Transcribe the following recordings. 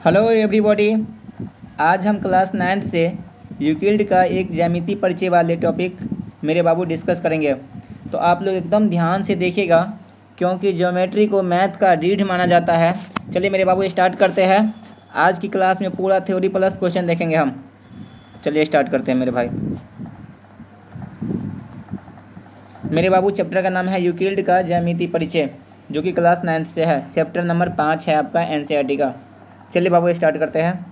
Hello everybody. आज हम class 9th से यूक्लिड का एक ज्यामिति परिचय वाले टॉपिक मेरे बाबू डिस्कस करेंगे। तो आप लोग एकदम ध्यान से देखिएगा क्योंकि ज्योमेट्री को मैथ का रीढ़ माना जाता है। चलिए मेरे बाबू स्टार्ट करते हैं। आज की क्लास में पूरा थ्योरी प्लस क्वेश्चन देखेंगे हम। चलिए स्टार्ट करते हैं मेरे भाई। मेरे बाबू चैप्टर का नाम है यूक्लिड का ज्यामिति परिचय, जो कि क्लास 9th से है। चैप्टर नंबर 5 है आपका एनसीईआरटी का। चलिए बाबू स्टार्ट करते हैं।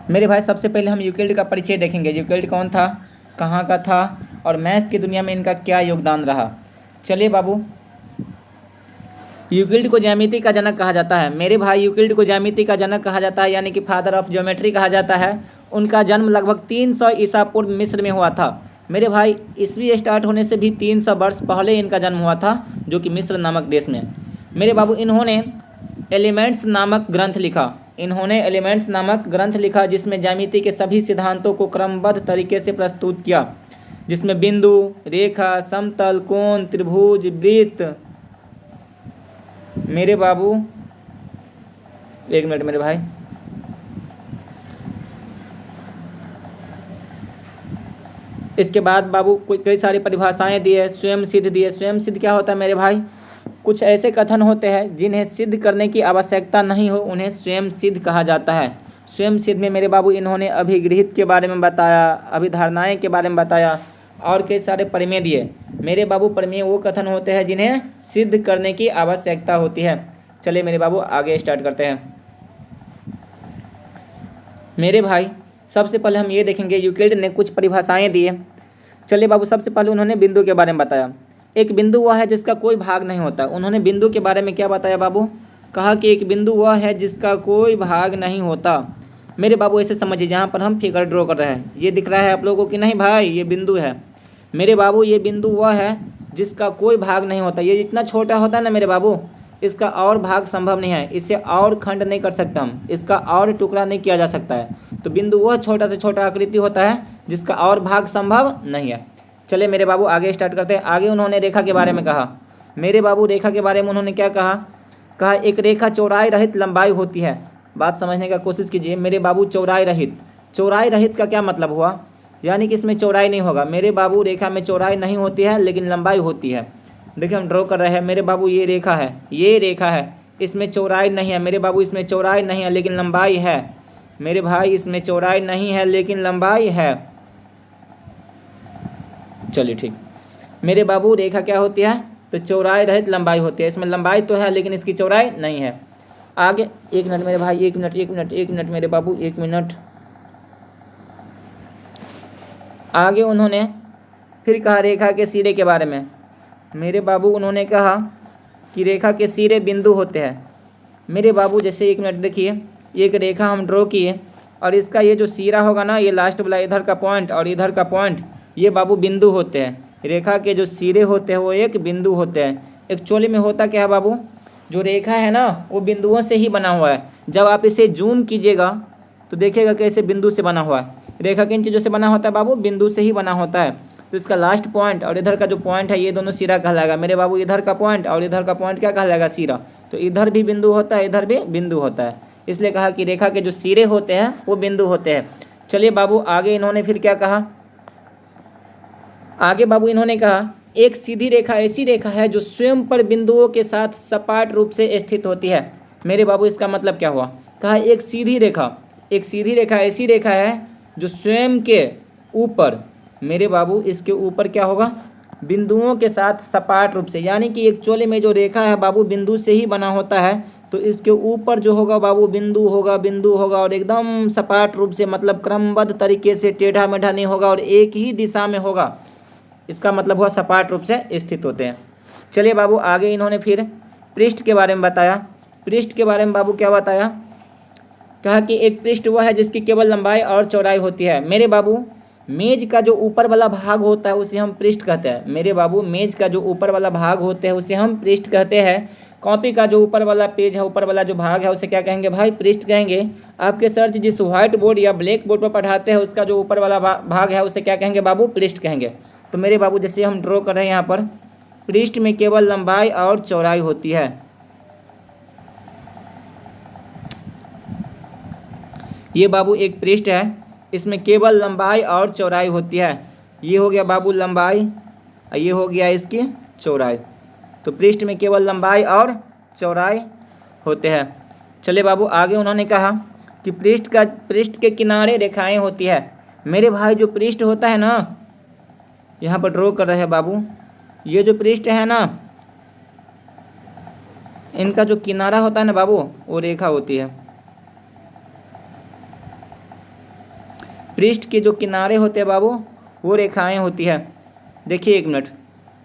मेरे भाई सबसे पहले हम यूक्लिड का परिचय देखेंगे। यूक्लिड कौन था, कहाँ का था और मैथ की दुनिया में इनका क्या योगदान रहा। चलिए बाबू, यूक्लिड को ज्यामिति का जनक कहा जाता है। मेरे भाई यूक्लिड को ज्यामिति का जनक कहा जाता है, यानी कि फादर ऑफ ज्योमेट्री कहा जाता है। उनका जन्म लगभग 300 ईसा पूर्व मिस्र में हुआ था। मेरे भाई ईस्वी स्टार्ट होने से भी 300 वर्ष पहले इनका जन्म हुआ था, जो कि मिस्र नामक देश में। मेरे बाबू इन्होंने एलिमेंट्स नामक ग्रंथ लिखा, जिसमें ज्यामिति के सभी सिद्धांतों को क्रमबद्ध तरीके से प्रस्तुत किया, जिसमें बिंदु, रेखा, समतल, कोण, त्रिभुज, वृत्त। मेरे बाबू एक मिनट मेरे भाई, इसके बाद बाबू कई सारी परिभाषाएं दी है, स्वयं सिद्ध दी है। स्वयं सिद्ध क्या होता है मेरे भाई? कुछ ऐसे कथन होते हैं जिन्हें सिद्ध करने की आवश्यकता नहीं हो, उन्हें स्वयं सिद्ध कहा जाता है। स्वयं सिद्ध में मेरे बाबू इन्होंने अभिगृहित के बारे में बताया, अभिधारणाएं के बारे में बताया और कई सारे प्रमेय दिए। मेरे बाबू प्रमेय वो कथन होते हैं जिन्हें सिद्ध करने की आवश्यकता होती है। चलिए मेरे बाबू आगे स्टार्ट करते हैं। मेरे भाई सबसे पहले हम ये देखेंगे, यूक्लिड ने कुछ परिभाषाएं दी है। चलिए बाबू, सबसे पहले उन्होंने बिंदु के बारे में बताया। एक बिंदु वह है जिसका कोई भाग नहीं होता। उन्होंने बिंदु के बारे में क्या बताया बाबू? कहा कि एक बिंदु वह है जिसका कोई भाग नहीं होता। मेरे बाबू ऐसे समझिए, जहाँ पर हम फिगर ड्रॉ कर रहे हैं, ये दिख रहा है आप लोगों को कि नहीं भाई? ये बिंदु है मेरे बाबू। ये बिंदु वह है जिसका कोई भाग नहीं होता। ये जितना छोटा होता है ना मेरे बाबू, इसका और भाग संभव नहीं है। इसे और खंड नहीं कर सकता हम, इसका और टुकड़ा नहीं किया जा सकता है। तो बिंदु वह छोटा से छोटा आकृति होता है जिसका और भाग संभव नहीं है। चलिए मेरे बाबू आगे स्टार्ट करते हैं। आगे उन्होंने रेखा के बारे में कहा। मेरे बाबू रेखा के बारे में उन्होंने क्या कहा? कहा एक रेखा चौड़ाई रहित लंबाई होती है। बात समझने का कोशिश कीजिए मेरे बाबू। चौड़ाई रहित का क्या मतलब हुआ? यानी कि इसमें चौड़ाई नहीं होगा। मेरे बाबू रेखा में चौड़ाई नहीं होती है लेकिन लंबाई होती है। देखिए हम ड्रॉ कर रहे हैं मेरे बाबू, ये रेखा है, इसमें चौड़ाई नहीं है मेरे बाबू। इसमें चौड़ाई नहीं है लेकिन लंबाई है मेरे भाई। इसमें चौड़ाई नहीं है लेकिन लंबाई है। चलिए ठीक। मेरे बाबू रेखा क्या होती है? तो चौड़ाई रहित लंबाई होती है। इसमें लंबाई तो है लेकिन इसकी चौड़ाई नहीं है। आगे एक मिनट मेरे भाई, एक मिनट मेरे बाबू, एक मिनट। आगे उन्होंने फिर कहा रेखा के सिरे के बारे में। मेरे बाबू उन्होंने कहा कि रेखा के सिरे बिंदु होते हैं। मेरे बाबू जैसे एक मिनट देखिए, एक रेखा हम ड्रॉ किए और इसका ये जो सिरा होगा ना, ये लास्ट वाला इधर का पॉइंट और इधर का पॉइंट, ये बाबू बिंदु होते हैं। रेखा के जो सिरे होते हैं वो एक बिंदु होते हैं। एक्चुअली में होता क्या है बाबू, जो रेखा है ना वो बिंदुओं से ही बना हुआ है। जब आप इसे जूम कीजिएगा तो देखिएगा कैसे बिंदु से बना हुआ है। रेखा किन चीज़ों से बना होता है बाबू? बिंदु से ही बना होता है। तो इसका लास्ट पॉइंट और इधर का जो पॉइंट है, ये दोनों सिरा कहलाएगा मेरे बाबू। इधर का पॉइंट और इधर का पॉइंट क्या कहलाएगा? सिरा। तो इधर भी बिंदु होता है, इधर भी बिंदु होता है। इसलिए कहा कि रेखा के जो सिरे होते हैं वो बिंदु होते हैं। चलिए बाबू आगे इन्होंने फिर क्या कहा? आगे बाबू इन्होंने कहा एक सीधी रेखा ऐसी रेखा है जो स्वयं पर बिंदुओं के साथ सपाट रूप से स्थित होती है। मेरे बाबू इसका मतलब क्या हुआ? कहा एक सीधी रेखा ऐसी रेखा है जो स्वयं के ऊपर, मेरे बाबू इसके ऊपर क्या होगा? बिंदुओं के साथ सपाट रूप से, यानी कि एक्चुअली में जो रेखा है बाबू बिंदु से ही बना होता है। तो इसके ऊपर जो होगा बाबू बिंदु होगा और एकदम सपाट रूप से, मतलब क्रमबद्ध तरीके से, टेढ़ा मेढ़ा नहीं होगा और एक ही दिशा में होगा। इसका मतलब हुआ सपाट रूप से स्थित होते हैं। चलिए बाबू आगे इन्होंने फिर पृष्ठ के बारे में बताया। पृष्ठ के बारे में बाबू क्या बताया? कहा कि एक पृष्ठ वह है जिसकी केवल लंबाई और चौड़ाई होती है। मेरे बाबू मेज का जो ऊपर वाला भाग होता है उसे हम पृष्ठ कहते हैं। मेरे बाबू मेज का जो ऊपर वाला भाग होते हैं उसे हम पृष्ठ कहते हैं। कॉपी का जो ऊपर वाला पेज है, ऊपर वाला जो भाग है, उसे क्या कहेंगे भाई? पृष्ठ कहेंगे। आपके सर जी जिस व्हाइट बोर्ड या ब्लैक बोर्ड पर पढ़ाते हैं उसका जो ऊपर वाला भाग है उसे क्या कहेंगे बाबू? पृष्ठ कहेंगे। तो मेरे बाबू जैसे हम ड्रॉ कर रहे हैं यहाँ पर, पृष्ठ में केवल लंबाई और चौड़ाई होती है। ये बाबू एक पृष्ठ है, इसमें केवल लंबाई और चौड़ाई होती है। ये हो गया बाबू लंबाई और ये हो गया इसकी चौड़ाई। तो पृष्ठ में केवल लंबाई और चौड़ाई होते हैं। चलिए बाबू आगे उन्होंने कहा कि पृष्ठ के किनारे रेखाएं होती है। मेरे भाई जो पृष्ठ होता है ना, यहाँ पर ड्रॉ कर रहे हैं बाबू, ये जो पृष्ठ है ना, इनका जो किनारा होता है ना बाबू, वो रेखा होती है। पृष्ठ के जो किनारे होते हैं बाबू, वो रेखाएं होती है। देखिए एक मिनट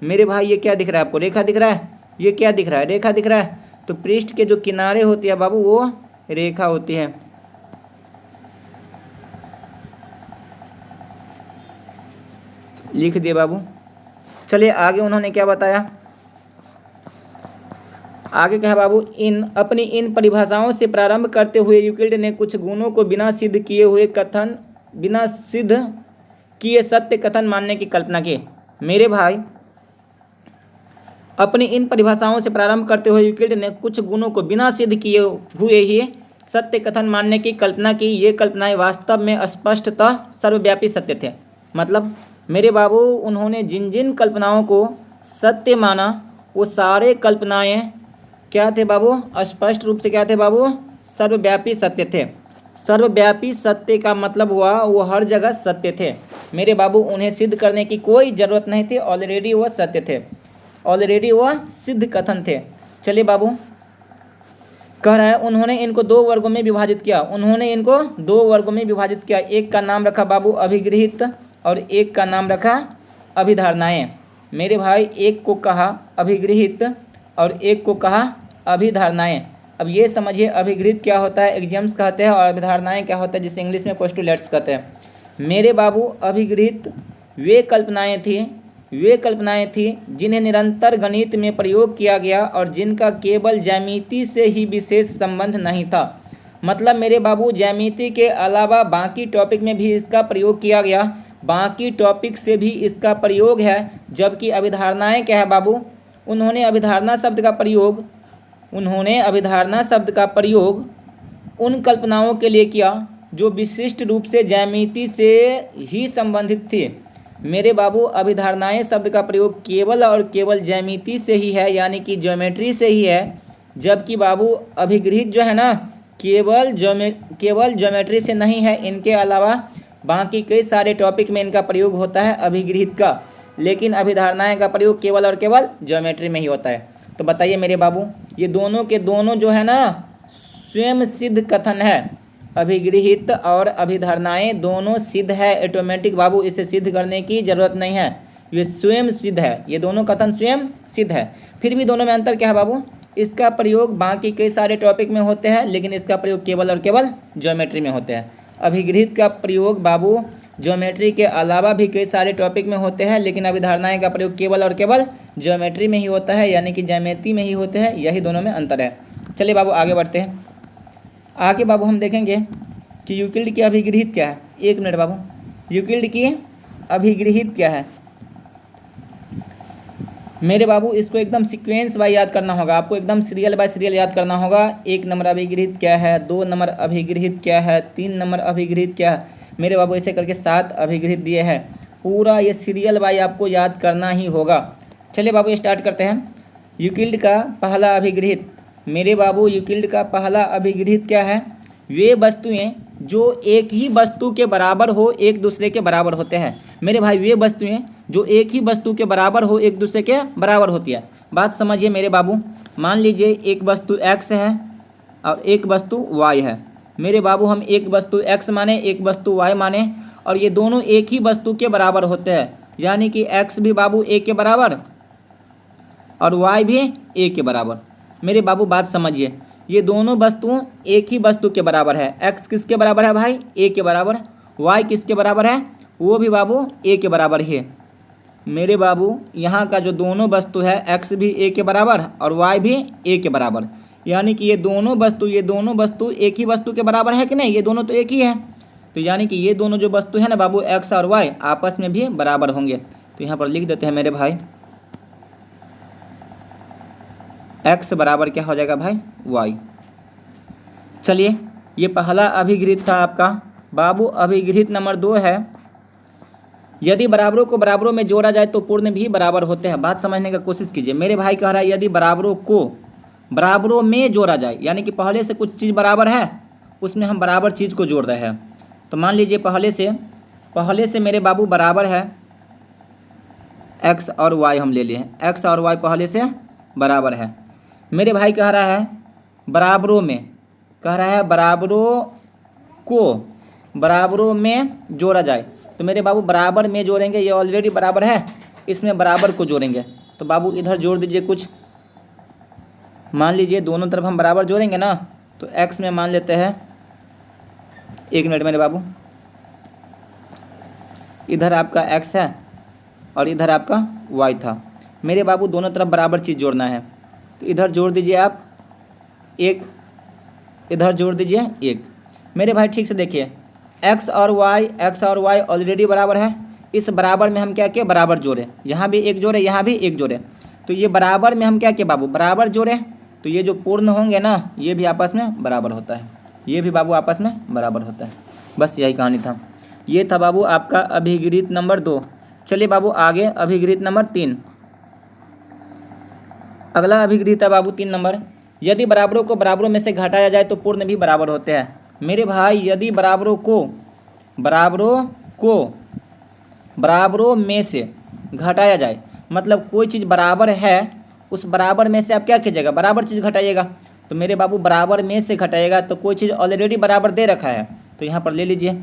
मेरे भाई, ये क्या दिख रहा है आपको? रेखा दिख रहा है। ये क्या दिख रहा है? रेखा दिख रहा है। तो पृष्ठ के जो किनारे होती है बाबू, वो रेखा होती है। लिख दिए बाबू। चलिए आगे उन्होंने क्या बताया, आगे कहा बाबू, अपनी इन परिभाषाओं से प्रारंभ करते हुए यूक्लिड ने कुछ गुणों को बिना सिद्ध किए सत्य कथन मानने की कल्पना की। मेरे भाई अपनी इन परिभाषाओं से प्रारंभ करते हुए यूक्लिड ने कुछ गुणों को बिना सिद्ध किए हुए ही सत्य कथन मानने की कल्पना की। ये कल्पनाएं वास्तव में स्पष्टतः सर्वव्यापी सत्य थे। मतलब मेरे बाबू उन्होंने जिन जिन कल्पनाओं को सत्य माना, वो सारे कल्पनाएं क्या थे बाबू? स्पष्ट रूप से क्या थे बाबू? सर्वव्यापी सत्य थे। सर्वव्यापी सत्य का मतलब हुआ वो हर जगह सत्य थे। मेरे बाबू उन्हें सिद्ध करने की कोई ज़रूरत नहीं थी, ऑलरेडी वह सत्य थे, ऑलरेडी वह सिद्ध कथन थे। चलिए बाबू कह रहा है उन्होंने इनको दो वर्गों में विभाजित किया। उन्होंने इनको दो वर्गों में विभाजित किया। एक का नाम रखा बाबू अभिगृहित और एक का नाम रखा अभिधारणाएं। मेरे भाई एक को कहा अभिगृहित और एक को कहा अभिधारणाएं। अब ये समझिए अभिगृहित क्या होता है, एग्जाम्स कहते हैं, और अभिधारणाएं क्या होता है, जिसे इंग्लिश में पोस्टुलेट्स कहते हैं। मेरे बाबू अभिगृहित वे कल्पनाएं थी जिन्हें निरंतर गणित में प्रयोग किया गया और जिनका केवल ज्यामिति से ही विशेष संबंध नहीं था। मतलब मेरे बाबू ज्यामिति के अलावा बाकी टॉपिक में भी इसका प्रयोग किया गया, बाकी टॉपिक से भी इसका प्रयोग है। जबकि अभिधारणाएं क्या है बाबू? उन्होंने अभिधारणा शब्द का प्रयोग उन कल्पनाओं के लिए किया जो विशिष्ट रूप से ज्यामिति से ही संबंधित थी। मेरे बाबू अभिधारणाएं शब्द का प्रयोग केवल और केवल ज्यामिति से ही है, यानी कि ज्योमेट्री से ही है। जबकि बाबू अभिगृहित जो है ना, केवल ज्योमेट्री से नहीं है, इनके अलावा बाकी कई सारे टॉपिक में इनका प्रयोग होता है अभिगृहित का, लेकिन अभिधारणाएं का प्रयोग केवल और केवल ज्योमेट्री में ही होता है। तो बताइए मेरे बाबू, ये दोनों के दोनों जो है ना स्वयं सिद्ध कथन है। अभिगृहित और अभिधारणाएं दोनों सिद्ध है ऑटोमेटिक बाबू, इसे सिद्ध करने की जरूरत नहीं है, ये स्वयं सिद्ध है। ये दोनों कथन स्वयं सिद्ध है। फिर भी दोनों में अंतर क्या है बाबू? इसका प्रयोग बाकी कई सारे टॉपिक में होते हैं, लेकिन इसका प्रयोग केवल और केवल ज्योमेट्री में होते हैं। अभिगृहित का प्रयोग बाबू ज्योमेट्री के अलावा भी कई सारे टॉपिक में होते हैं, लेकिन अभिधारणाएं का प्रयोग केवल और केवल ज्योमेट्री में ही होता है, यानी कि ज्यामिति में ही होते हैं। यही दोनों में अंतर है। चलिए बाबू आगे बढ़ते हैं। आगे बाबू हम देखेंगे कि यूक्लिड की अभिगृहित क्या है। एक मिनट बाबू, यूक्लिड की अभिगृहित क्या है मेरे बाबू? इसको एकदम सीक्वेंस बाय याद करना होगा आपको, एकदम सीरियल बाय सीरियल याद करना होगा। 1 नंबर अभिगृहित क्या है, 2 नंबर अभिगृहित क्या है, 3 नंबर अभिगृहित क्या है। मेरे बाबू ऐसे करके 7 अभिगृहित दिए हैं। पूरा ये सीरियल बाय आपको याद करना ही होगा। चलिए बाबू स्टार्ट करते हैं। यूक्लिड का पहला अभिगृहित। मेरे बाबू यूक्लिड का पहला अभिगृहित क्या है? वे वस्तुएं जो एक ही वस्तु के बराबर हो एक दूसरे के बराबर होते हैं। मेरे भाई वे वस्तुएं जो एक ही वस्तु के बराबर हो एक दूसरे के बराबर होती है। बात समझिए मेरे बाबू, मान लीजिए एक वस्तु x है और एक वस्तु y है। मेरे बाबू हम एक वस्तु x माने, एक वस्तु y माने, और ये दोनों एक ही वस्तु के बराबर होते हैं, यानी कि x भी बाबू a के बराबर और y भी a के बराबर। मेरे बाबू बात समझिए, ये दोनों वस्तुओं एक ही वस्तु के बराबर है। x किसके बराबर है भाई? a के बराबर। y किसके बराबर है? वो भी बाबू a के बराबर ही है। मेरे बाबू यहाँ का जो दोनों वस्तु है x भी a के बराबर और y भी a के बराबर, यानी कि ये दोनों वस्तु एक ही वस्तु के बराबर है कि नहीं? ये दोनों तो एक ही है, तो यानी कि ये दोनों जो वस्तु है ना बाबू x और y आपस में भी बराबर होंगे। तो यहाँ पर लिख देते हैं मेरे भाई, x बराबर क्या हो जाएगा भाई? y। चलिए ये पहला अभिगृहित था आपका बाबू। अभिगृहित नंबर 2 है, यदि बराबरों को बराबरों में जोड़ा जाए तो पूर्ण भी बराबर होते हैं। बात समझने का कोशिश कीजिए। मेरे भाई कह रहा है यदि बराबरों को बराबरों में जोड़ा जाए, यानी कि पहले से कुछ चीज़ बराबर है, उसमें हम बराबर चीज़ को जोड़ रहे हैं। तो मान लीजिए पहले से मेरे बाबू बराबर है x और y, हम ले लिए x और y पहले से बराबर है। मेरे भाई कह रहा है बराबरों में, कह रहा है बराबरों को बराबरों में जोड़ा जाए। तो मेरे बाबू बराबर में जोड़ेंगे, ये ऑलरेडी बराबर है, इसमें बराबर को जोड़ेंगे। तो बाबू इधर जोड़ दीजिए कुछ। मान लीजिए दोनों तरफ हम बराबर जोड़ेंगे ना, तो x में मान लेते हैं, 1 मिनट मेरे बाबू, इधर आपका x है और इधर आपका y था। मेरे बाबू दोनों तरफ बराबर चीज़ जोड़ना है, तो इधर जोड़ दीजिए आप 1, इधर जोड़ दीजिए 1। मेरे भाई ठीक से देखिए, x और y ऑलरेडी बराबर है। इस बराबर में हम क्या किए, बराबर जोड़े, यहाँ भी 1 जोड़े, यहाँ भी 1 जोड़े। तो ये बराबर में हम क्या किए बाबू, बराबर जोड़े। तो ये जो पूर्ण होंगे ना, ये भी आपस में बराबर होता है, ये भी बाबू आपस में बराबर होता है। बस यही कहानी था। ये था बाबू आपका अभिगृहित नंबर 2। चलिए बाबू आगे अभिगृहित नंबर 3। अगला अभिगृहित है बाबू 3 नंबर, यदि बराबरों को बराबरों में से घटाया जाए तो पूर्ण भी बराबर होते हैं। मेरे भाई यदि बराबरों को बराबरों में से घटाया जाए, मतलब कोई चीज़ बराबर है, उस बराबर में से आप क्या कीजिएगा, बराबर चीज़ घटाइएगा। तो मेरे बाबू बराबर में से घटाइएगा तो कोई चीज़ ऑलरेडी बराबर दे रखा है, तो यहाँ पर ले लीजिए।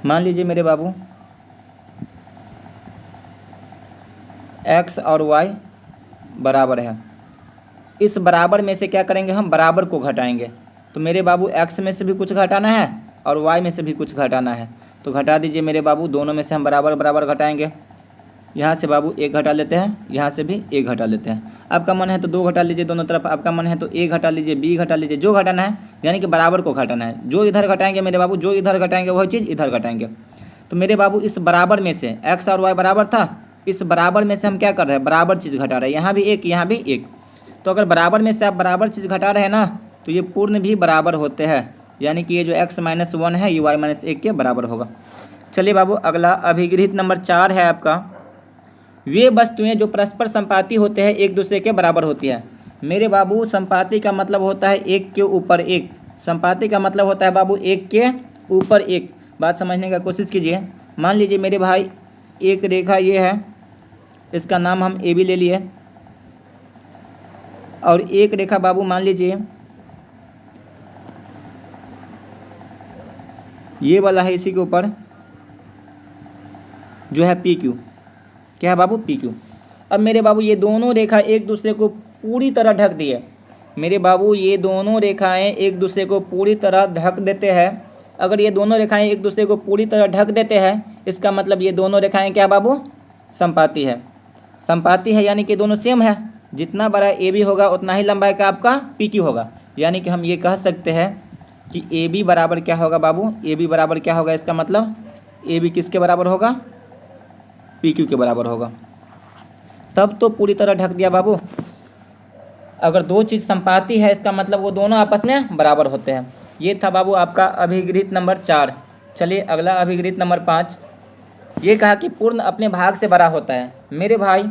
मान लीजिए मेरे बाबू x और y बराबर है, इस बराबर में से क्या करेंगे, हम बराबर को घटाएंगे। तो मेरे बाबू x में से भी कुछ घटाना है और y में से भी कुछ घटाना है, तो घटा दीजिए मेरे बाबू। दोनों में से हम बराबर बराबर घटाएंगे। यहाँ से बाबू 1 घटा लेते हैं, यहाँ से भी 1 घटा लेते हैं। आपका मन है तो 2 घटा लीजिए दोनों तरफ, आपका मन है तो a घटा लीजिए, b घटा लीजिए, जो घटाना है, यानी कि बराबर को घटाना है। जो इधर घटाएंगे मेरे बाबू, जो इधर घटाएंगे वही चीज़ इधर घटाएंगे। तो मेरे बाबू इस बराबर में से x और y बराबर था, इस बराबर में से हम क्या कर रहे हैं, बराबर चीज़ घटा रहे हैं। यहाँ भी 1, यहाँ भी 1। तो अगर बराबर में से आप बराबर चीज़ घटा रहे हैं ना, तो ये पूर्ण भी बराबर होते हैं, यानी कि ये जो x - 1 है ये y - 1 के बराबर होगा। चलिए बाबू अगला अभिगृहित नंबर 4 है आपका, वे वस्तुएं जो परस्पर संपाती होते हैं एक दूसरे के बराबर होती है। मेरे बाबू संपाती का मतलब होता है एक के ऊपर एक, संपाती का मतलब होता है बाबू एक के ऊपर एक। बात समझने का कोशिश कीजिए। मान लीजिए मेरे भाई एक रेखा ये है, इसका नाम हम ए बी ले लिए, और एक रेखा बाबू मान लीजिए ये वाला है, इसी के ऊपर जो है पी क्यू। क्या है बाबू, पी क्यू। अब मेरे बाबू ये दोनों रेखा एक दूसरे को पूरी तरह ढक दिए। मेरे बाबू ये दोनों रेखाएं एक दूसरे को पूरी तरह ढक देते हैं। अगर ये दोनों रेखाएं एक दूसरे को पूरी तरह ढक देते हैं, इसका मतलब ये दोनों रेखाएं क्या बाबू, संपाती है। संपाती है यानी कि दोनों सेम है। जितना बड़ा ए बी होगा उतना ही लंबाई का आपका पी क्यू होगा। यानी कि हम ये कह सकते हैं कि ए बी बराबर क्या होगा बाबू, ए बी बराबर क्या होगा, इसका मतलब ए बी किसके बराबर होगा, पी क्यू के बराबर होगा। तब तो पूरी तरह ढक दिया बाबू। अगर दो चीज़ संपाती है, इसका मतलब वो दोनों आपस में बराबर होते हैं। ये था बाबू आपका अभिगृहित नंबर 4। चलिए अगला अभिगृहित नंबर 5। ये कहा कि पूर्ण अपने भाग से बड़ा होता है। मेरे भाई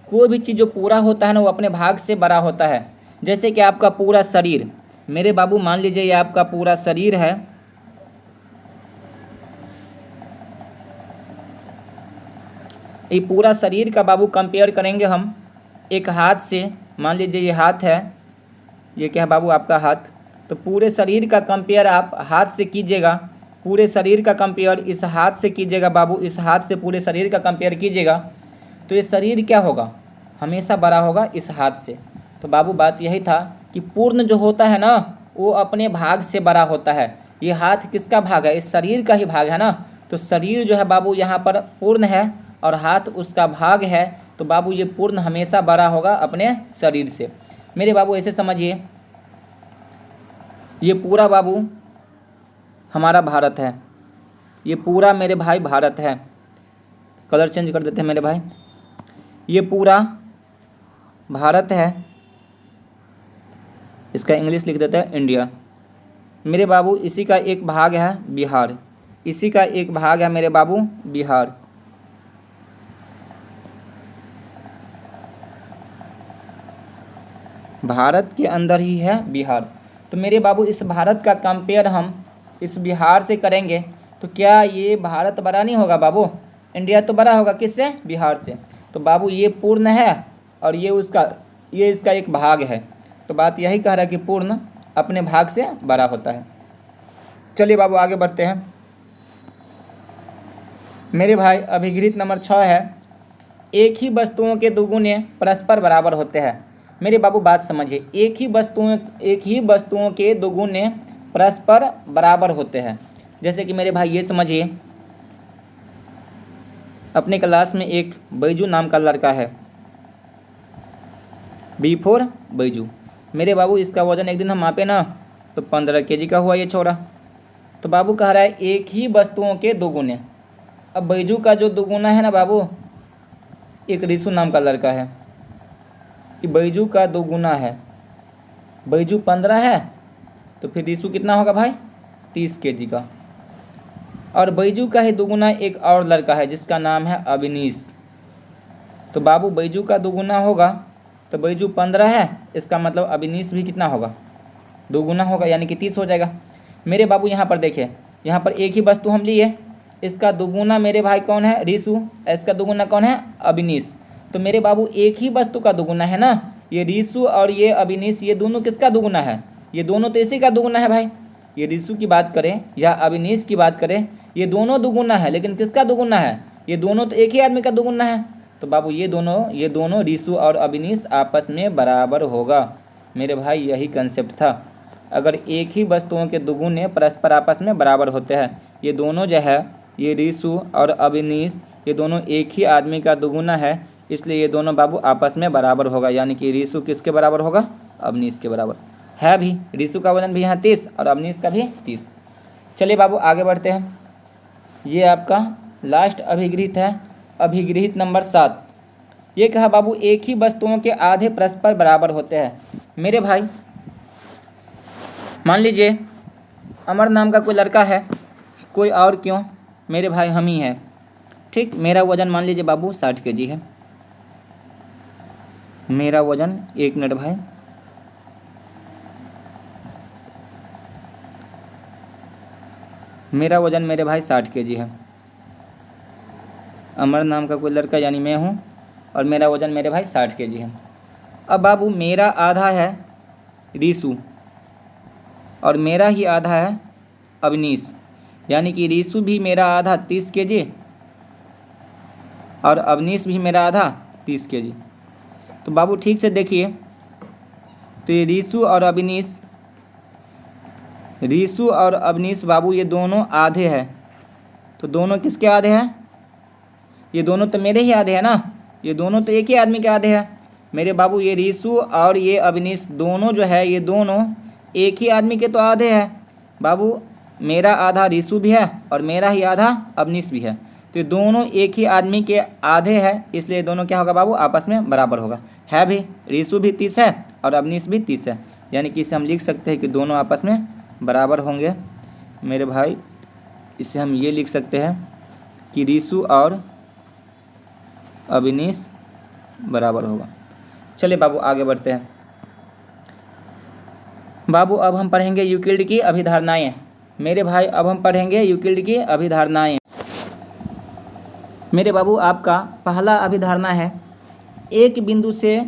कोई भी चीज़ जो पूरा होता है ना, वो अपने भाग से बड़ा होता है। जैसे कि आपका पूरा शरीर, मेरे बाबू मान लीजिए ये आपका पूरा शरीर है, ये पूरा शरीर का बाबू कंपेयर करेंगे हम एक हाथ से। मान लीजिए ये हाथ है, ये क्या है बाबू, आपका हाथ। तो पूरे शरीर का कंपेयर आप हाथ से कीजिएगा, पूरे शरीर का कंपेयर इस हाथ से कीजिएगा बाबू, इस हाथ से पूरे शरीर का कंपेयर कीजिएगा, तो ये शरीर क्या होगा, हमेशा बड़ा होगा इस हाथ से। तो बाबू बात यही था कि पूर्ण जो होता है ना, वो अपने भाग से बड़ा होता है। ये हाथ किसका भाग है, इस शरीर का ही भाग है ना। तो शरीर जो है बाबू यहाँ पर पूर्ण है और हाथ उसका भाग है, तो बाबू ये पूर्ण हमेशा बड़ा होगा अपने शरीर से। मेरे बाबू ऐसे समझिए, ये पूरा बाबू हमारा भारत है, ये पूरा मेरे भाई भारत है। कलर चेंज कर देते हैं मेरे भाई, ये पूरा भारत है, इसका इंग्लिश लिख देते हैं इंडिया। मेरे बाबू इसी का एक भाग है बिहार, इसी का एक भाग है मेरे बाबू बिहार। भारत के अंदर ही है बिहार। तो मेरे बाबू इस भारत का कंपेयर हम इस बिहार से करेंगे तो क्या ये भारत बड़ा नहीं होगा बाबू? इंडिया तो बड़ा होगा किससे? बिहार से। तो बाबू ये पूर्ण है और ये इसका एक भाग है। तो बात यही कह रहा है कि पूर्ण अपने भाग से बड़ा होता है। चलिए बाबू आगे बढ़ते हैं। मेरे भाई अभिगृहित नंबर 6 है, एक ही वस्तुओं के दुगुने परस्पर बराबर होते हैं। मेरे बाबू बात समझिए, एक ही वस्तुओं के दुगुने परस्पर बराबर होते हैं। जैसे कि मेरे भाई ये समझिए, अपने क्लास में एक बैजू नाम का लड़का है, B4 बैजू। मेरे बाबू इसका वजन एक दिन हम मापे ना तो 15 kg का हुआ ये छोरा। तो बाबू कह रहा है एक ही वस्तुओं के दुगुने। अब बैजू का जो दुगुना है ना बाबू, एक रिसु नाम का लड़का है, कि बैजू का दुगुना है। बैजू 15 है तो फिर रिसु कितना होगा भाई? 30 kg का। और बैजू का ही दुगुना एक और लड़का है जिसका नाम है अविनीश। तो बाबू बैजू का दुगुना होगा तो बैजू 15 है, इसका मतलब अविनीश भी कितना होगा? दुगुना होगा, यानी कि 30 हो जाएगा। मेरे बाबू यहाँ पर देखिए, यहाँ पर एक ही वस्तु हम लिए, इसका दुगुना मेरे भाई कौन है? रिसु। इसका दुगुना कौन है? अविनीश। तो मेरे बाबू एक ही वस्तु का दुगुना है ना, ये रिसु और ये अविनीश, ये दोनों किसका दुगुना है? ये दोनों तो इसी का दुगुना है भाई। ये रिसु की बात करें या अविनीश की बात करें, ये दोनों दुगुना है, लेकिन किसका दुगुना है? ये दोनों तो एक ही आदमी का दुगुना है। तो बाबू ये दोनों रिसु और अविनीश आपस में बराबर होगा। मेरे भाई यही कंसेप्ट था। अगर एक ही वस्तुओं के दुगुने परस्पर आपस में बराबर होते हैं, ये दोनों जो है, ये रिसु और अविनीश, ये दोनों एक ही आदमी का दुगुना है, इसलिए ये दोनों बाबू आपस में बराबर होगा। यानी कि रिसु किसके बराबर होगा? अविनीश के बराबर है भी। रिसु का वजन भी यहाँ 30 और अविनीश का भी 30। चलिए बाबू आगे बढ़ते हैं। ये आपका लास्ट अभिगृहित है, अभिगृहित नंबर 7। ये कहा बाबू एक ही वस्तुओं के आधे परस्पर बराबर होते हैं। मेरे भाई मान लीजिए अमर नाम का कोई लड़का है, कोई और क्यों, मेरे भाई हम ही हैं, ठीक। मेरा वजन मान लीजिए बाबू 60 kg है। मेरा वजन, एक मिनट भाई, मेरा वजन मेरे भाई 60 kg है। अमर नाम का कोई लड़का यानी मैं हूँ और मेरा वजन मेरे भाई 60 kg है। अब बाबू मेरा आधा है रिसु और मेरा ही आधा है अविनीश, यानी कि रिसु भी मेरा आधा 30 kg और अविनीश भी मेरा आधा 30 kg। तो बाबू ठीक से देखिए, तो ये रिसु और अविनीश बाबू ये दोनों आधे हैं। तो दोनों किसके आधे हैं? ये दोनों तो मेरे ही आधे हैं ना, ये दोनों तो एक ही आदमी के आधे हैं। मेरे बाबू ये रिसु और ये अविनीश दोनों जो है, ये दोनों एक ही आदमी के तो आधे हैं। बाबू मेरा आधा रिसु भी है और मेरा ही आधा अविनीश भी है। तो ये दोनों एक ही आदमी के आधे हैं, इसलिए दोनों क्या होगा बाबू? आपस में बराबर होगा। है भी, रिसु भी 30 है और अविनीश भी 30 है, यानी कि इसे हम लिख सकते हैं कि दोनों आपस में बराबर होंगे। मेरे भाई इसे हम ये लिख सकते हैं कि रिसु और अविनीश बराबर होगा। चलिए बाबू आगे बढ़ते हैं। बाबू अब हम पढ़ेंगे यूक्लिड की अभिधारणाएं। मेरे भाई अब हम पढ़ेंगे यूक्लिड की अभिधारणाएं। मेरे बाबू आपका पहला अभिधारणा है, एक बिंदु से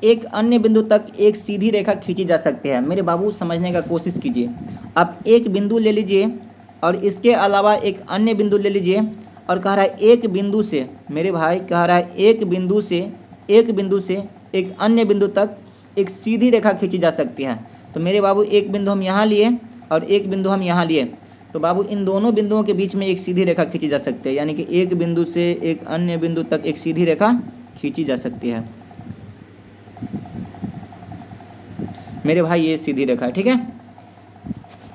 एक अन्य बिंदु तक एक सीधी रेखा खींची जा सकती है। मेरे बाबू समझने का कोशिश कीजिए। आप एक बिंदु ले लीजिए और इसके अलावा एक अन्य बिंदु ले लीजिए और कह रहा है एक बिंदु से, मेरे भाई कह रहा है एक बिंदु से एक अन्य बिंदु तक एक सीधी रेखा खींची जा सकती है। तो मेरे बाबू एक बिंदु हम यहाँ लिए और एक बिंदु हम यहाँ लिए, तो बाबू इन दोनों बिंदुओं के बीच में एक सीधी रेखा खींची जा सकती है, यानी कि एक बिंदु से एक अन्य बिंदु तक एक सीधी रेखा खींची जा सकती है। मेरे भाई ये सीधी रेखा है, ठीक है।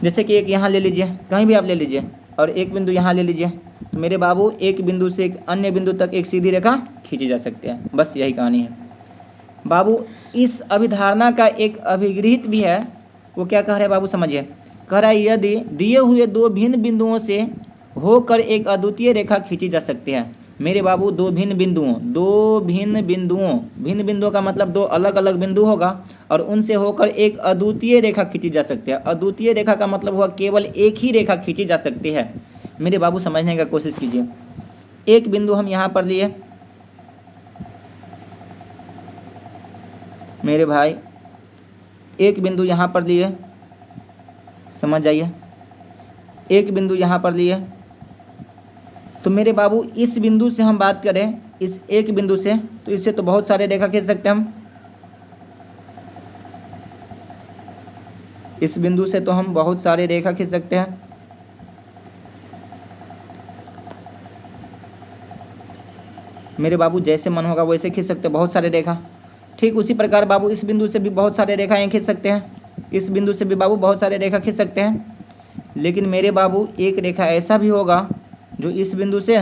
जैसे कि एक यहाँ ले लीजिए, कहीं भी आप ले लीजिए, और एक बिंदु यहाँ ले लीजिए, तो मेरे बाबू एक बिंदु से एक अन्य बिंदु तक एक सीधी रेखा खींची जा सकती है। बस यही कहानी है बाबू। इस अभिधारणा का एक अभिगृहित भी है वो क्या कह रहा है बाबू, समझिए। कह रहा है यदि दिए हुए दो भिन्न बिंदुओं से होकर एक अद्वितीय रेखा खींची जा सकती है। मेरे बाबू भिन्न बिंदुओं का मतलब दो अलग अलग बिंदु होगा और उनसे होकर एक अद्वितीय रेखा खींची जा सकती है। अद्वितीय रेखा का मतलब हुआ केवल एक ही रेखा खींची जा सकती है। मेरे बाबू समझने का कोशिश कीजिए। एक बिंदु हम यहाँ पर लिए, मेरे भाई एक बिंदु यहाँ पर लिए, समझ जाइए, एक बिंदु यहाँ पर लिए। तो मेरे बाबू इस बिंदु से हम बात करें, इस एक बिंदु से, तो इससे तो बहुत सारे रेखा खींच सकते हैं हम। इस बिंदु से तो हम बहुत सारे रेखा खींच सकते हैं। मेरे बाबू जैसे मन होगा वैसे खींच सकते हैं बहुत सारे रेखा। ठीक उसी प्रकार बाबू इस बिंदु से भी बहुत सारे रेखाएं खींच सकते हैं। इस बिंदु से भी बाबू बहुत सारे रेखा खींच सकते हैं। लेकिन मेरे बाबू एक रेखा ऐसा भी होगा जो इस बिंदु से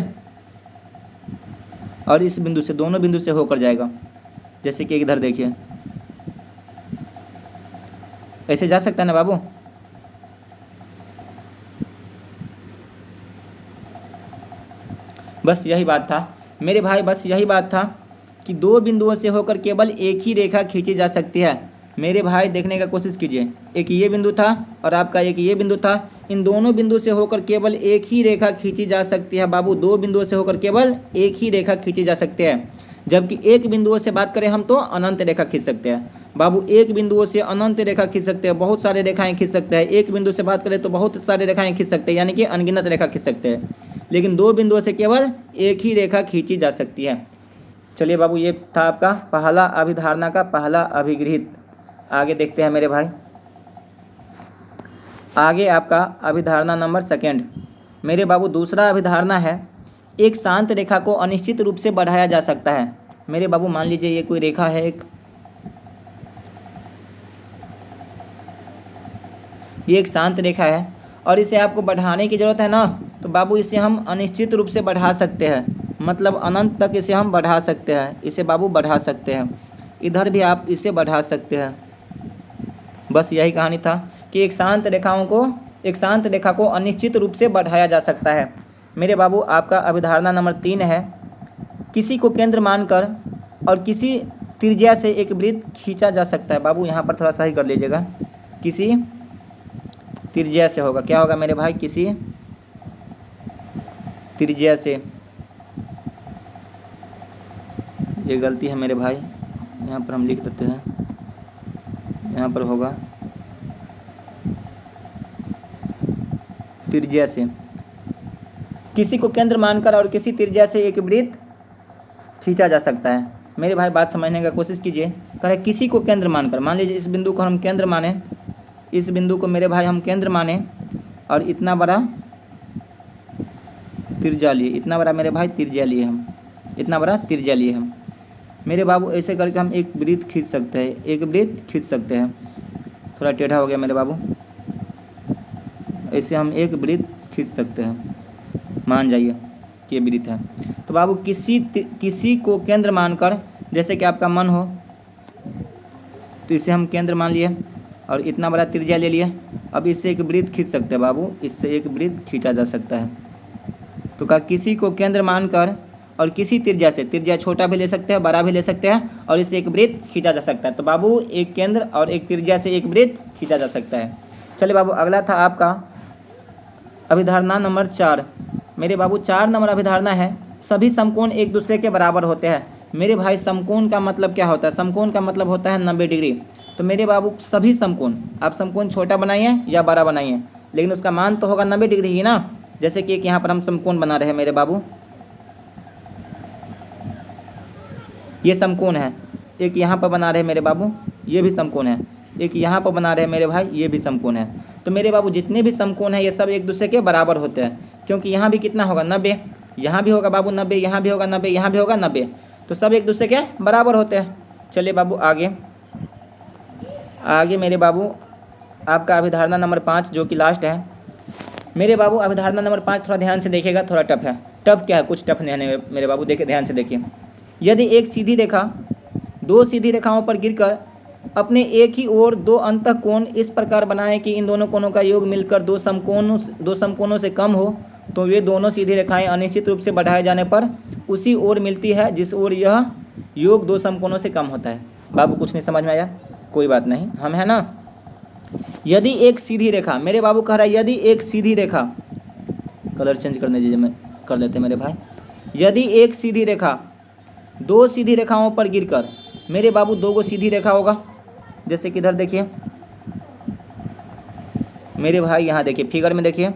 और इस बिंदु से, दोनों बिंदु से होकर जाएगा। जैसे कि इधर देखिए, ऐसे जा सकता है ना बाबू। बस यही बात था मेरे भाई, बस यही बात था कि दो बिंदुओं से होकर केवल एक ही रेखा खींची जा सकती है। मेरे भाई देखने का कोशिश कीजिए, एक ये बिंदु था और आपका एक ये बिंदु था। इन दोनों बिंदु से होकर केवल एक ही रेखा खींची जा सकती है बाबू। दो बिंदुओं से होकर केवल एक ही रेखा खींची जा सकती है। जबकि एक बिंदुओं से बात करें हम तो अनंत रेखा खींच सकते हैं बाबू। एक बिंदुओं से अनंत रेखा खींच सकते हैं, बहुत सारे रेखाएं खींच सकते हैं। एक बिंदु से बात करें तो बहुत सारे रेखाएं खींच सकते हैं, यानी कि अनगिनत रेखा खींच सकते हैं। लेकिन दो बिंदुओं से केवल एक ही रेखा खींची जा सकती है। चलिए बाबू, ये था आपका पहला अभिधारणा का पहला अभिगृहित। आगे देखते हैं मेरे भाई। आगे आपका अभिधारणा नंबर सेकेंड। मेरे बाबू दूसरा अभिधारणा है, एक शांत रेखा को अनिश्चित रूप से बढ़ाया जा सकता है। मेरे बाबू मान लीजिए ये कोई रेखा है, ये एक शांत रेखा है और इसे आपको बढ़ाने की ज़रूरत है ना, तो बाबू इसे हम अनिश्चित रूप से बढ़ा सकते हैं। मतलब अनंत तक इसे हम बढ़ा सकते हैं। इसे बाबू बढ़ा सकते हैं। इधर भी आप इसे बढ़ा सकते हैं। बस यही कहानी था कि एक शांत रेखा को अनिश्चित रूप से बढ़ाया जा सकता है। मेरे बाबू आपका अभिधारणा नंबर 3 है, किसी को केंद्र मानकर और किसी त्रिज्या से एक वृत्त खींचा जा सकता है। बाबू यहाँ पर थोड़ा सही कर लीजिएगा, किसी त्रिज्या से होगा। क्या होगा मेरे भाई, किसी त्रिज्या से। ये गलती है मेरे भाई, यहाँ पर हम लिख देते हैं, यहाँ पर होगा त्रिज्या से। किसी को केंद्र मानकर और किसी त्रिज्या से एक वृत्त खींचा जा सकता है। मेरे भाई बात समझने का कोशिश कीजिए। कह रहे किसी को केंद्र मानकर, मान लीजिए इस बिंदु को हम केंद्र माने, इस बिंदु को मेरे भाई हम केंद्र माने और इतना बड़ा त्रिज्या लिए, इतना बड़ा मेरे भाई त्रिज्या लिए हम, इतना बड़ा त्रिज्या लिए हम। मेरे बाबू ऐसे करके हम एक वृत्त खींच सकते हैं, एक वृत्त खींच सकते हैं। थोड़ा टेढ़ा हो गया मेरे बाबू, ऐसे हम एक वृत्त खींच सकते हैं। मान जाइए कि ये वृत्त है। तो बाबू किसी को केंद्र मानकर, जैसे कि आपका मन हो, तो इसे हम केंद्र मान लिए और इतना बड़ा त्रिज्या ले लिए। अब इससे एक वृत्त खींच सकते हैं बाबू, इससे एक वृत्त खींचा जा सकता है। तो कहा किसी को केंद्र मानकर और किसी त्रिज्या से, त्रिज्या छोटा भी ले सकते हैं, बड़ा भी ले सकते हैं, और इससे एक वृत्त खींचा जा सकता है। तो बाबू एक केंद्र और एक त्रिज्या से एक वृत्त खींचा जा सकता है। चलिए बाबू, अगला था आपका अभिधारणा नंबर 4। मेरे बाबू 4 नंबर अभिधारणा है, सभी समकोण एक दूसरे के बराबर होते हैं। मेरे भाई समकोण का मतलब क्या होता है? समकोण का मतलब होता है 90 डिग्री। तो मेरे बाबू सभी समकोण, आप समकोण छोटा बनाइए या बड़ा बनाइए, लेकिन उसका मान तो होगा 90 डिग्री ही ना। जैसे कि एक यहाँ पर हम समकोण बना रहे हैं मेरे बाबू, ये समकोण है। एक यहाँ पर बना रहे हैं मेरे बाबू, ये भी समकोण है। एक यहाँ पर बना रहे हैं मेरे भाई, ये भी समकोण है। तो मेरे बाबू जितने भी समकोण हैं ये सब एक दूसरे के बराबर होते हैं, क्योंकि यहाँ भी कितना होगा 90, यहाँ भी होगा बाबू 90, यहाँ भी होगा 90, यहाँ भी होगा 90, तो सब एक दूसरे के बराबर होते हैं। चलिए बाबू आगे मेरे बाबू आपका अभिधारणा नंबर 5 जो कि लास्ट है। मेरे बाबू अभिधारणा नंबर 5 थोड़ा ध्यान से देखिएगा, थोड़ा टफ है। टफ क्या है? कुछ टफ नहीं है मेरे बाबू, देखिए ध्यान से देखिए। यदि एक सीधी रेखा दो सीधी रेखाओं पर गिरकर अपने एक ही ओर दो अंतःकोण इस प्रकार बनाएं कि इन दोनों कोणों का योग मिलकर दो समकोणों से कम हो, तो वे दोनों सीधी रेखाएं अनिश्चित रूप से बढ़ाए जाने पर उसी ओर मिलती है जिस ओर यह योग दो समकोणों से कम होता है। बाबू कुछ नहीं समझ में आया? कोई बात नहीं, हम है ना। यदि एक सीधी रेखा, मेरे बाबू कह रहा है यदि एक सीधी रेखा, कलर चेंज करने दीजिए, मैं कर लेते मेरे भाई। यदि एक सीधी रेखा दो सीधी रेखाओं पर गिरकर, मेरे बाबू दो गो सीधी रेखा होगा, जैसे कि इधर देखिए मेरे भाई, यहाँ देखिए फिगर में देखिए,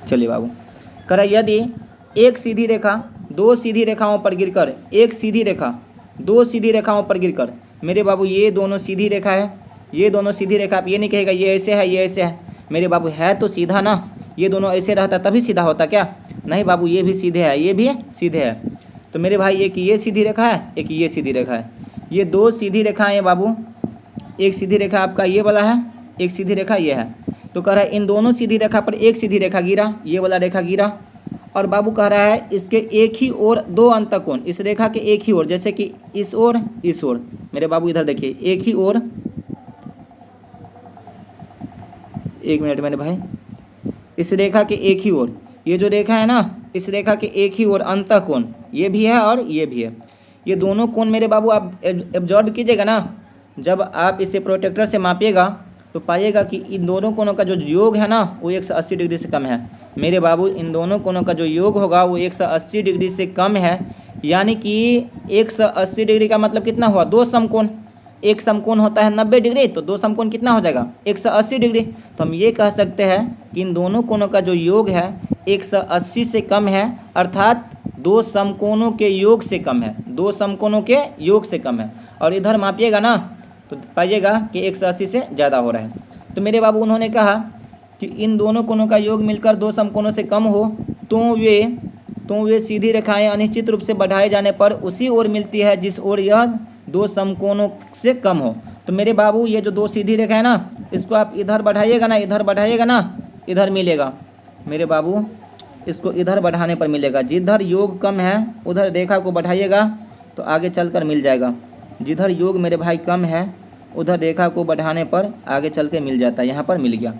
चलिए बाबू कह रहा यदि एक सीधी रेखा दो सीधी रेखाओं पर गिरकर, एक सीधी रेखा दो सीधी रेखाओं पर गिरकर, मेरे बाबू ये दोनों सीधी रेखा है, ये दोनों सीधी रेखा, आप ये नहीं कहेगा ये ऐसे है ये ऐसे है, मेरे बाबू है तो सीधा ना, ये दोनों ऐसे रहता तभी सीधा होता क्या? नहीं बाबू, ये भी सीधे है ये भी सीधे है। तो मेरे भाई एक ये सीधी रेखा है, एक ये सीधी रेखा है, ये दो सीधी रेखाएं हैं बाबू। एक सीधी रेखा आपका ये वाला है, एक सीधी रेखा ये है। तो कह रहा है इन दोनों सीधी रेखा पर एक सीधी रेखा गिरा, ये वाला रेखा गिरा, और बाबू कह रहा है इसके एक ही ओर दो अंतःकोण, इस रेखा के एक ही ओर, जैसे कि इस ओर इस ओर, मेरे बाबू इधर देखिए एक ही ओर, एक मिनट मेरे भाई, इस रेखा के एक ही ओर, ये जो रेखा है ना इस रेखा के एक ही ओर अंतःकोण ये भी है और ये भी है। ये दोनों कोण मेरे बाबू आप एब्जॉर्ब कीजिएगा ना, जब आप इसे प्रोटेक्टर से मापिएगा तो पाइएगा कि इन दोनों कोणों का जो योग है ना वो 180 डिग्री से कम है। मेरे बाबू इन दोनों कोणों का जो योग होगा वो 180 डिग्री से कम है, यानी कि 180 डिग्री का मतलब कितना हुआ? दो समकोण, एक समकोण होता है 90 डिग्री, तो दो समकोण कितना हो जाएगा? 180 डिग्री। तो हम ये कह सकते हैं कि इन दोनों कोणों का जो योग है 180 से कम है, अर्थात दो समकोणों के योग से कम है, दो समकोणों के योग से कम है। और इधर मापिएगा ना तो पाइएगा कि 180 से ज़्यादा हो रहा है। तो मेरे बाबू उन्होंने कहा कि इन दोनों कोणों का योग मिलकर दो समकोणों से कम हो तो वे सीधी रेखाएं अनिश्चित रूप से बढ़ाए जाने पर उसी ओर मिलती है जिस ओर यह दो समकोणों से कम हो। तो मेरे बाबू ये जो दो सीधी रेखा है ना इसको आप इधर बढ़ाइएगा ना, इधर बढ़ाइएगा ना, इधर मिलेगा मेरे बाबू, इसको इधर बढ़ाने पर मिलेगा। जिधर योग कम है उधर रेखा को बढ़ाइएगा तो आगे चलकर मिल जाएगा। जिधर योग मेरे भाई कम है उधर रेखा को बढ़ाने पर आगे चल के मिल जाता है, यहाँ पर मिल गया।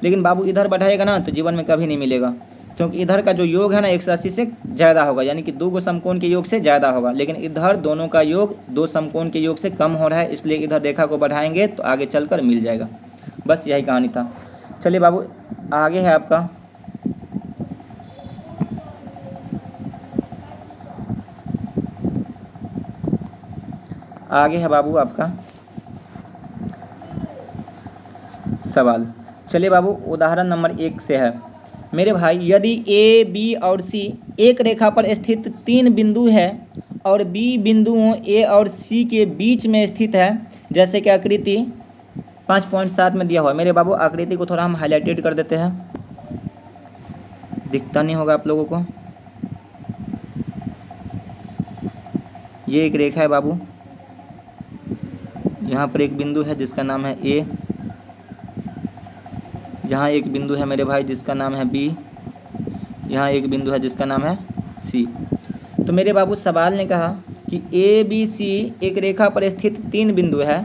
लेकिन बाबू इधर बढ़ाएगा ना तो जीवन में कभी नहीं मिलेगा, क्योंकि इधर का जो योग है ना 180 से ज़्यादा होगा, यानी कि दो गो समकोण के योग से ज़्यादा होगा। लेकिन इधर दोनों का योग दो समकोण के योग से कम हो रहा है, इसलिए इधर रेखा को बढ़ाएंगे तो आगे चलकर मिल जाएगा। बस यही कहानी था। चलिए बाबू आगे है आपका आगे है बाबू आपका सवाल। चलिए बाबू उदाहरण नंबर 1 से है मेरे भाई, यदि ए बी और सी एक रेखा पर स्थित 3 बिंदु है और बी बिंदुओं ए और सी के बीच में स्थित है, जैसे कि आकृति 5.7 में दिया हुआ है। मेरे बाबू आकृति को थोड़ा हम हाईलाइटेड कर देते हैं, दिखता नहीं होगा आप लोगों को। ये एक रेखा है बाबू, यहाँ पर एक बिंदु है जिसका नाम है ए, यहाँ एक बिंदु है मेरे भाई जिसका नाम है बी, यहाँ एक बिंदु है जिसका नाम है सी। तो मेरे बाबू सवाल ने कहा कि ए बी सी एक रेखा पर स्थित 3 बिंदु है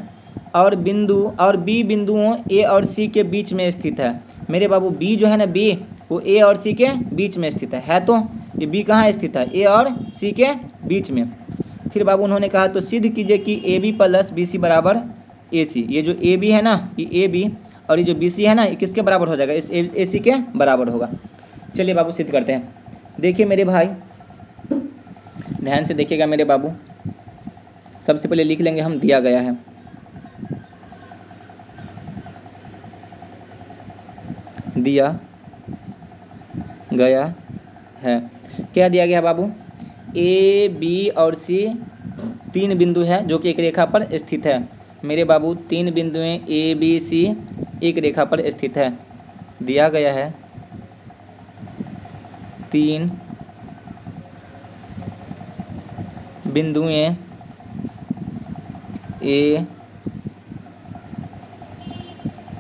और बी बिंदुओं ए और सी के बीच में स्थित है। मेरे बाबू बी जो है ना बी वो ए और सी के बीच में स्थित है तो ये बी कहाँ स्थित है? ए और सी के बीच में। फिर बाबू उन्होंने कहा तो सिद्ध कीजिए कि A B plus B C बराबर ए सी। ये जो ए बी है ना ये ए बी और ये जो बी सी है ना ये किसके बराबर हो जाएगा? इस ए सी के बराबर होगा। चलिए बाबू सिद्ध करते हैं। देखिए मेरे भाई ध्यान से देखिएगा मेरे बाबू, सबसे पहले लिख लेंगे हम दिया गया है। दिया गया है क्या दिया गया बाबू? ए बी और सी 3 बिंदु है जो कि एक रेखा पर स्थित है। मेरे बाबू 3 बिंदुएं ए बी सी एक रेखा पर स्थित है। दिया गया है 3 बिंदुएं ए,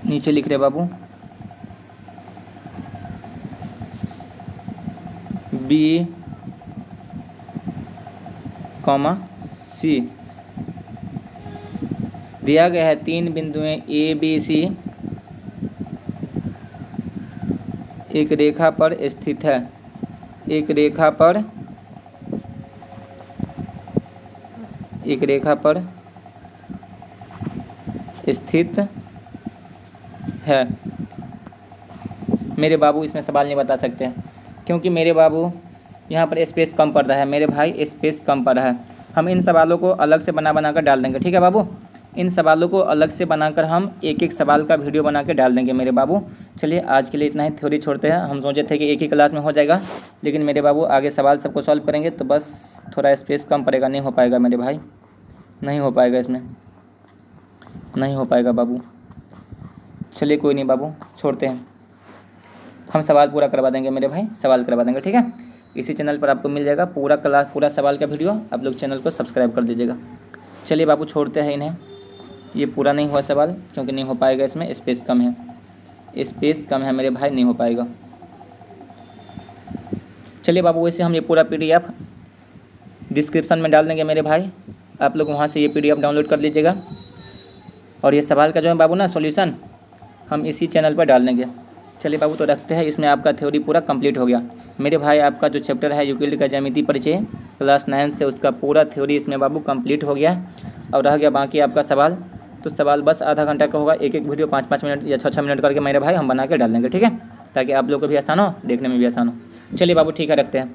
नीचे लिख रहे बाबू, बी कॉमा सी दिया गया है 3 बिंदुएं ए बी सी एक रेखा पर स्थित है, एक रेखा पर स्थित है। मेरे बाबू इसमें सवाल नहीं बता सकते क्योंकि मेरे बाबू यहाँ पर स्पेस कम पड़ रहा है, मेरे भाई स्पेस कम पड़ रहा है। हम इन सवालों को अलग से बना कर डाल देंगे, ठीक है बाबू। इन सवालों को अलग से बनाकर हम एक एक सवाल का वीडियो बना के डाल देंगे मेरे बाबू। चलिए आज के लिए इतना ही, थ्योरी छोड़ते हैं। हम सोचे थे कि एक ही क्लास में हो जाएगा, लेकिन मेरे बाबू आगे सवाल सबको सॉल्व करेंगे तो बस थोड़ा स्पेस कम पड़ेगा, नहीं हो पाएगा मेरे भाई, नहीं हो पाएगा, इसमें नहीं हो पाएगा बाबू। चलिए कोई नहीं बाबू, छोड़ते हैं। हम सवाल पूरा करवा देंगे मेरे भाई, सवाल करवा देंगे, ठीक है। इसी चैनल पर आपको मिल जाएगा पूरा क्लास, पूरा सवाल का वीडियो। आप लोग चैनल को सब्सक्राइब कर दीजिएगा। चलिए बाबू छोड़ते हैं इन्हें, ये पूरा नहीं हुआ सवाल क्योंकि नहीं हो पाएगा, इसमें स्पेस कम है, स्पेस कम है मेरे भाई, नहीं हो पाएगा। चलिए बाबू वैसे हम ये पूरा PDF डिस्क्रिप्शन में डाल देंगे मेरे भाई, आप लोग वहाँ से ये PDF डाउनलोड कर लीजिएगा। और ये सवाल का जो है बाबू ना सॉल्यूशन हम इसी चैनल पर डाल देंगे। चलिए बाबू तो रखते हैं, इसमें आपका थ्योरी पूरा कंप्लीट हो गया मेरे भाई। आपका जो चैप्टर है यूक्लिड का ज्यामिति परिचय क्लास 9 से, उसका पूरा थ्योरी इसमें बाबू कंप्लीट हो गया। और रह गया बाकी आपका सवाल, तो सवाल बस आधा घंटा का होगा, एक एक वीडियो 5-5 मिनट या 6-6 मिनट करके मेरे भाई हम बना के डाल देंगे, ठीक है, ताकि आप लोग को भी आसान हो, देखने में भी आसान हो। चलिए बाबू ठीक है, रखते हैं।